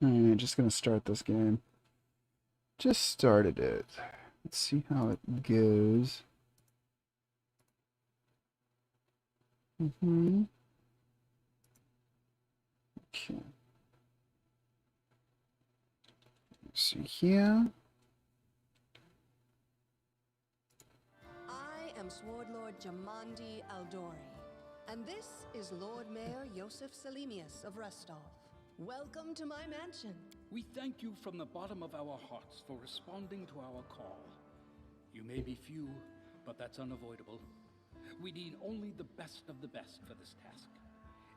Alright, just gonna start this game. Just started it. Let's see how it goes. Okay. Let's see here. I am Sword Lord Jamandi Aldori, and this is Lord Mayor Yosef Salimius of Restov. Welcome to my mansion. We thank you from the bottom of our hearts for responding to our call. You may be few, but that's unavoidable. We need only the best of the best for this task.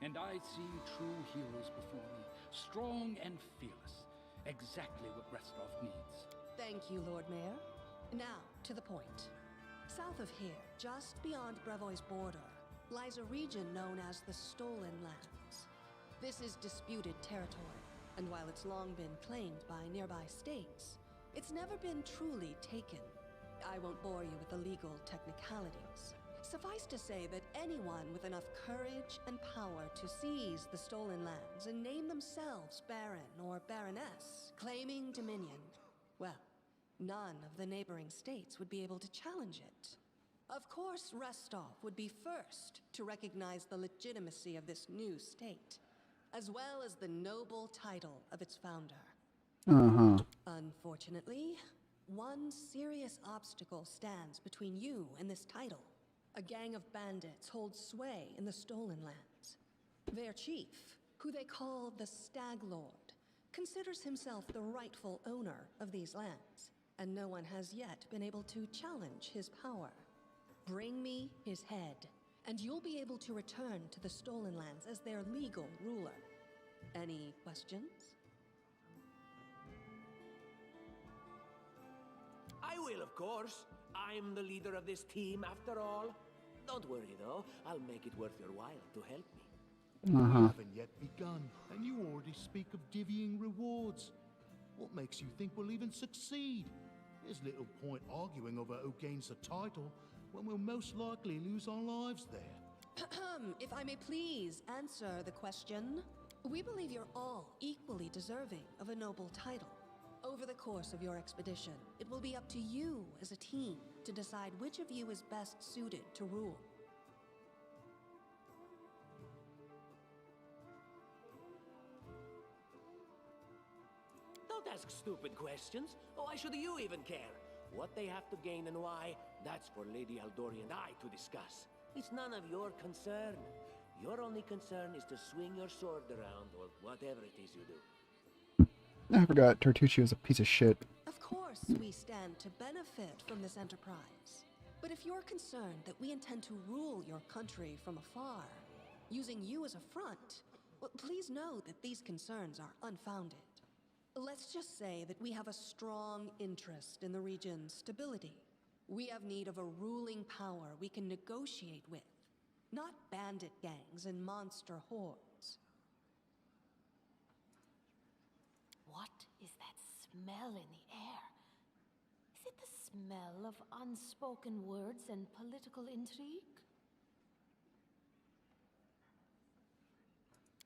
And I see true heroes before me, strong and fearless, exactly what Restov needs. Thank you, Lord Mayor. Now, to the point. South of here, just beyond Brevoy's border, lies a region known as the Stolen Lands. This is disputed territory, and while it's long been claimed by nearby states, it's never been truly taken. I won't bore you with the legal technicalities. Suffice to say that anyone with enough courage and power to seize the Stolen Lands and name themselves Baron or Baroness, claiming dominion, well, none of the neighboring states would be able to challenge it. Of course, Restov would be first to recognize the legitimacy of this new state, as well as the noble title of its founder. Unfortunately, one serious obstacle stands between you and this title. A gang of bandits holds sway in the Stolen Lands. Their chief, who they call the Stag Lord, considers himself the rightful owner of these lands, and no one has yet been able to challenge his power. Bring me his head, and you'll be able to return to the Stolen Lands as their legal ruler. Any questions? I will, of course. I'm the leader of this team, after all. Don't worry, though. I'll make it worth your while to help me. We haven't yet begun, and you already speak of divvying rewards. What makes you think we'll even succeed? There's little point arguing over who gains the title when we'll most likely lose our lives there. If I may please answer the question. We believe you're all equally deserving of a noble title. Over the course of your expedition, it will be up to you as a team to decide which of you is best suited to rule. Don't ask stupid questions. Why should you even care? What they have to gain and why, that's for Lady Aldori and I to discuss. It's none of your concern. Your only concern is to swing your sword around, or whatever it is you do. I forgot Tartucci was a piece of shit. Of course, we stand to benefit from this enterprise. But if you're concerned that we intend to rule your country from afar, using you as a front, well, please know that these concerns are unfounded. Let's just say that we have a strong interest in the region's stability. We have need of a ruling power we can negotiate with, not bandit gangs and monster hordes. What is that smell in the air? Is it the smell of unspoken words and political intrigue?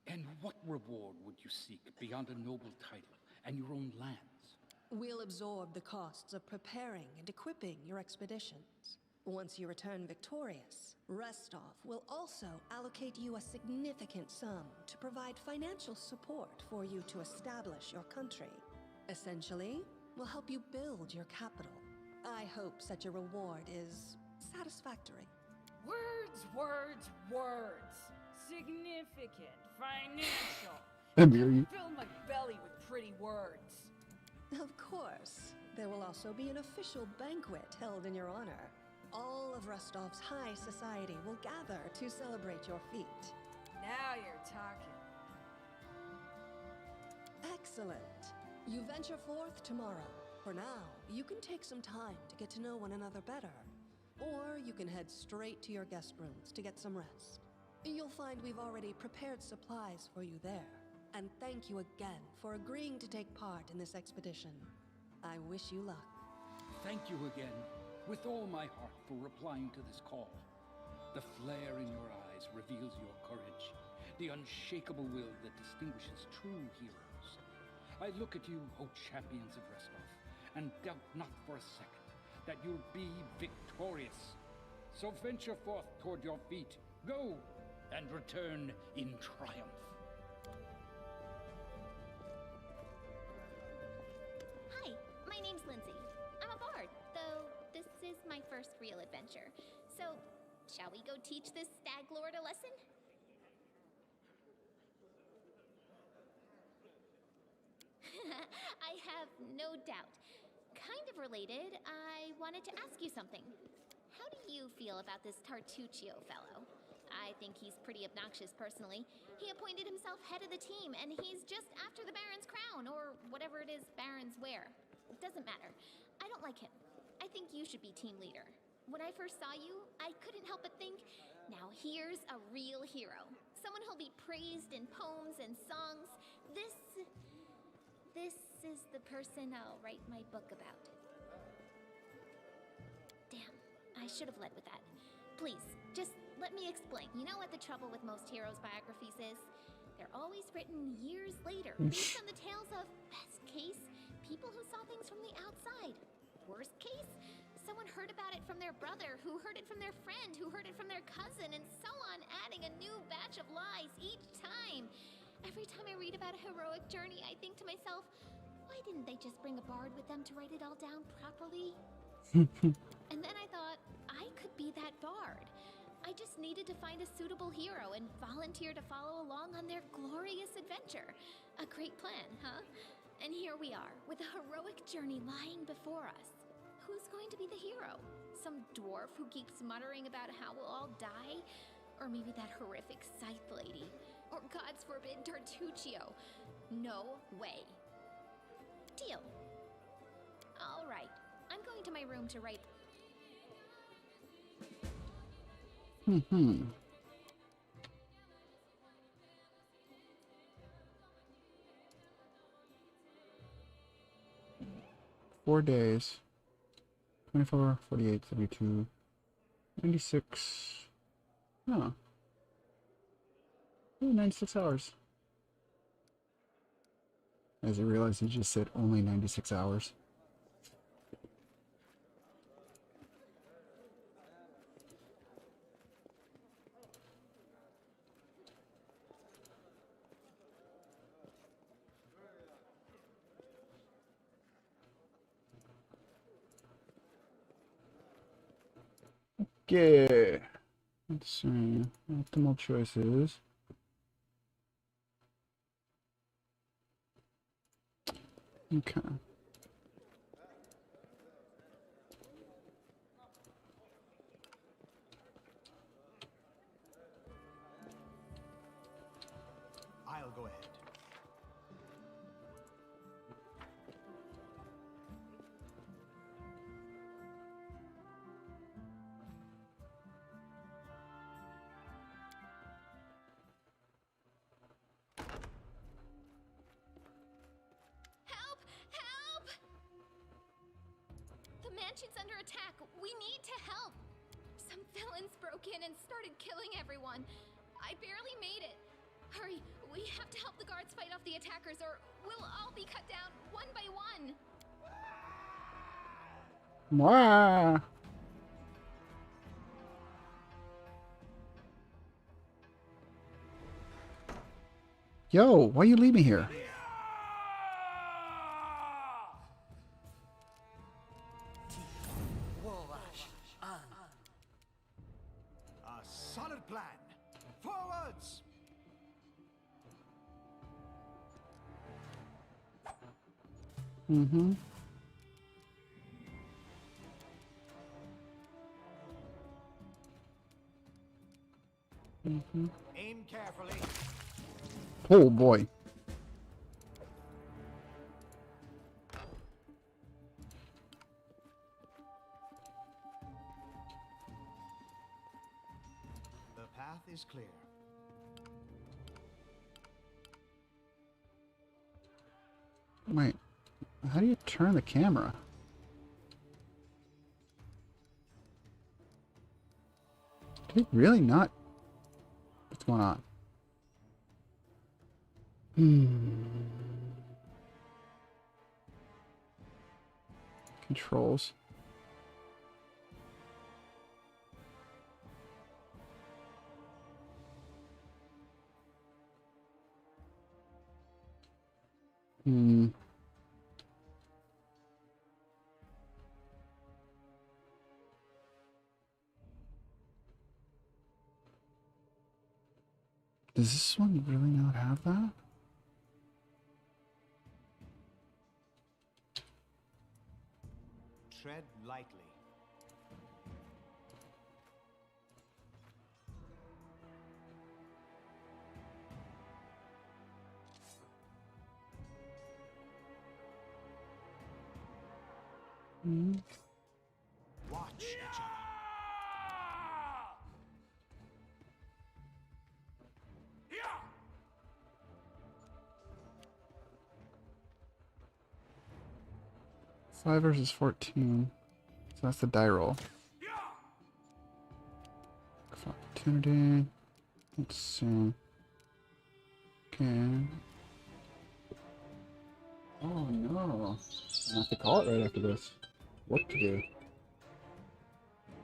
And what reward would you seek beyond a noble title and your own lands? We'll absorb the costs of preparing and equipping your expeditions. Once you return victorious, Restov will also allocate you a significant sum to provide financial support for you to establish your country. Essentially, we'll help you build your capital. I hope such a reward is satisfactory. Words, words, words. Significant, financial. Amiri. Fill my belly with pretty words. Of course, there will also be an official banquet held in your honor. All of Rostov's high society will gather to celebrate your feat. Now you're talking. Excellent. You venture forth tomorrow. For now, you can take some time to get to know one another better. Or you can head straight to your guest rooms to get some rest. You'll find we've already prepared supplies for you there. And thank you again for agreeing to take part in this expedition. I wish you luck. Thank you again, with all my heart, for replying to this call. The flare in your eyes reveals your courage, the unshakable will that distinguishes true heroes. I look at you, O champions of Restov, and doubt not for a second that you'll be victorious. So venture forth toward your feet. Go, and return in triumph. Hi, my name's Lindsay. I'm a bard, though this is my first real adventure. So, shall we go teach this stag lord a lesson? I have no doubt. Kind of related, I wanted to ask you something. How do you feel about this Tartuccio fellow? I think he's pretty obnoxious personally. He appointed himself head of the team, and he's just after the Baron's crown, or whatever it is barons wear. It doesn't matter. I don't like him. I think you should be team leader. When I first saw you, I couldn't help but think, now here's a real hero. Someone who'll be praised in poems and songs. This is the person I'll write my book about. Damn, I should have led with that. Please, just let me explain. You know what the trouble with most heroes' biographies is? They're always written years later, based on the tales of, best case, people who saw things from the outside. Worst case, someone heard about it from their brother, who heard it from their friend, who heard it from their cousin, and so on, adding a new batch of lies each time. Every time I read about a heroic journey, I think to myself, why didn't they just bring a bard with them to write it all down properly? And then I thought, I could be that bard. I just needed to find a suitable hero and volunteer to follow along on their glorious adventure. A great plan, huh? And here we are, with a heroic journey lying before us. Who's going to be the hero? Some dwarf who keeps muttering about how we'll all die? Or maybe that horrific scythe lady? Or God's forbid, Tartuccio? No way. Deal. All right, I'm going to my room to write. 4 days. 24, 48, 32, 96. Huh. 96 hours. As I realized he just said only 96 hours. Okay. Let's see. Optimal choices. Okay. I'll go ahead. Help! Help! The mansion's under attack. We need to help. Some villains broke in and started killing everyone. I barely made it. Hurry, we have to help the guards fight off the attackers or we'll all be cut down one by one. Mwah! Yo, why you leave me here? A solid plan. Forwards! Mm-hmm. Mm-hmm. Aim carefully. Oh boy. The path is clear. Wait, how do you turn the camera? Did it really not? What's going on? controls. Hmm. Does this one really not have that? Tread lightly. Hmm. Watch each other. 5 versus 14. So that's the die roll. Opportunity. Let's see. Okay. Oh no. I have to call it right after this. What to do?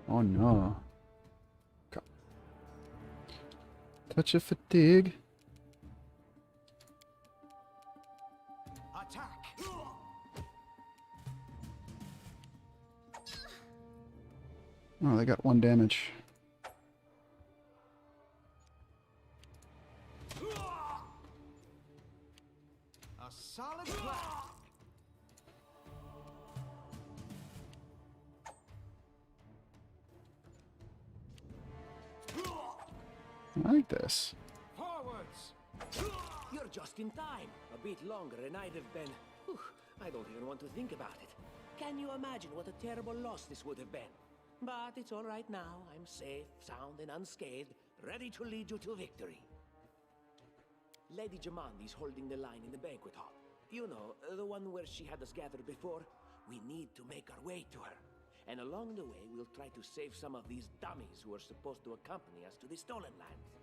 Oh no. Touch of fatigue. Attack. Oh, they got 1 damage. A solid clap. I like this. Forwards. You're just in time. A bit longer and I'd have been... Whew, I don't even want to think about it. Can you imagine what a terrible loss this would have been? But it's all right now. I'm safe, sound, and unscathed, ready to lead you to victory. Lady Jamandi's holding the line in the banquet hall. You know, the one where she had us gathered before. We need to make our way to her. And along the way, we'll try to save some of these dummies who are supposed to accompany us to the Stolen Lands.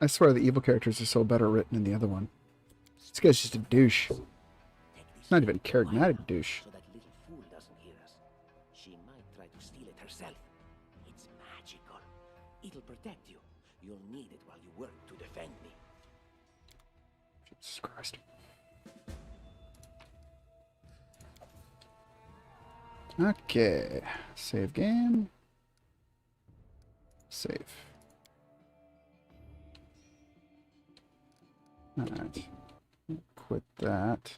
I swear the evil characters are so better written in the other one. This guy's just a douche. Not even a charismatic douche. So that little fool doesn't hear us. She might try to steal it herself. It's magical. It'll protect you. You'll need it while you work to defend me. Jesus Christ. Okay. Save game. Save. Alright. Quit that.